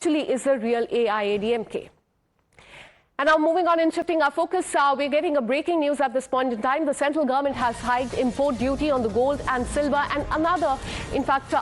actually is a real AIADMK. And now moving on and shifting our focus, we're getting a breaking news at this point in time. The central government has hiked import duty on the gold and silver and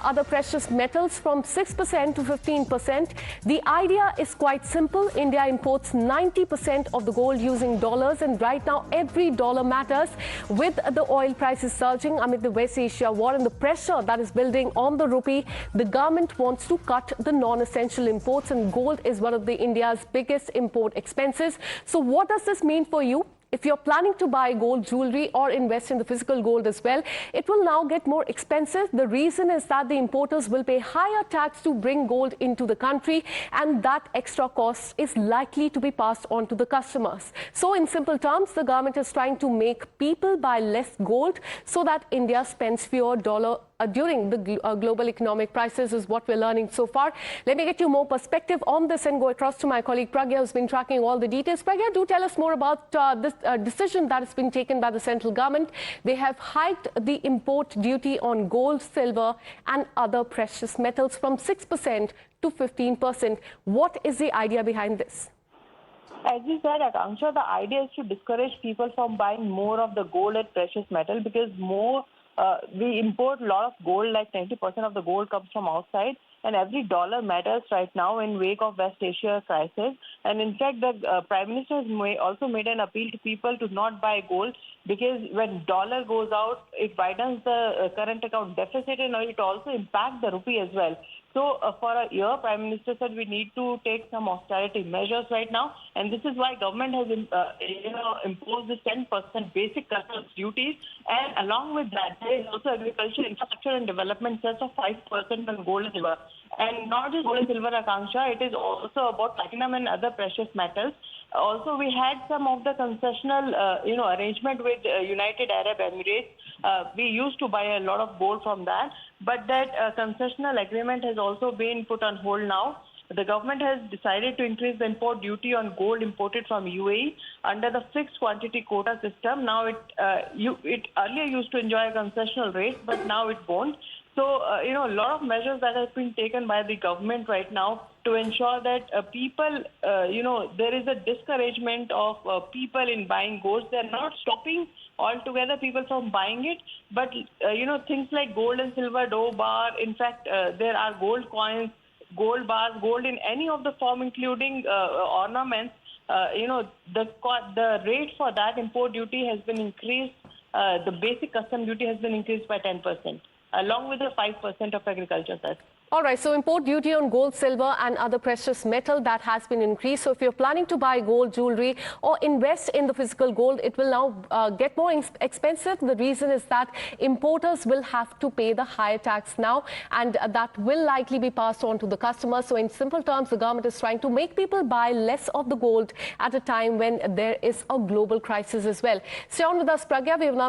other precious metals from 6% to 15%. The idea is quite simple. India imports 90% of the gold using dollars, and right now every dollar matters. With the oil prices surging amid the West Asia war and the pressure that is building on the rupee, the government wants to cut the non-essential imports, and gold is one of India's biggest import expenses. So what does this mean for you? If you're planning to buy gold jewelry or invest in the physical gold as well, it will now get more expensive. The reason is that the importers will pay higher tax to bring gold into the country, and that extra cost is likely to be passed on to the customers. So in simple terms, the government is trying to make people buy less gold so that India spends fewer dollars during the global economic crisis, is what we're learning so far. Let me get you more perspective on this and go across to my colleague Pragya, who's been tracking all the details. Pragya, do tell us more about this decision that has been taken by the central government. They have hiked the import duty on gold, silver and other precious metals from 6% to 15%. What is the idea behind this? As you said, Akanksha, the idea is to discourage people from buying more of the gold and precious metal, because we import a lot of gold, like 90% of the gold comes from outside, and every dollar matters right now in wake of West Asia crisis. And in fact, the Prime Minister has also made an appeal to people to not buy gold, because when dollar goes out, it widens the current account deficit, and it also impacts the rupee as well. So for a year, Prime Minister said we need to take some austerity measures right now, and this is why government has imposed this 10% basic customs duties, and along with that, there is also agriculture, infrastructure and development cess of 5% on gold and silver. And not just gold and silver, Akanksha, it is also about platinum and other precious metals. Also, we had some of the concessional, arrangement with United Arab Emirates. We used to buy a lot of gold from that, but that concessional agreement has also been put on hold now. The government has decided to increase the import duty on gold imported from UAE under the fixed quantity quota system. Now it earlier used to enjoy a concessional rate, but now it won't. So, a lot of measures that have been taken by the government right now to ensure that people, there is a discouragement of people in buying gold. They're not stopping altogether people from buying it, but, things like gold and silver dough bar, in fact, there are gold coins, gold bars, gold in any of the form, including ornaments, the rate for that import duty has been increased. The basic custom duty has been increased by 10%. Along with the 5% of agriculture cess. All right, so import duty on gold, silver and other precious metal, that has been increased. So if you're planning to buy gold jewelry or invest in the physical gold, it will now get more expensive. The reason is that importers will have to pay the higher tax now, and that will likely be passed on to the customers. So in simple terms, the government is trying to make people buy less of the gold at a time when there is a global crisis as well. Stay on with us, Pragya. We have now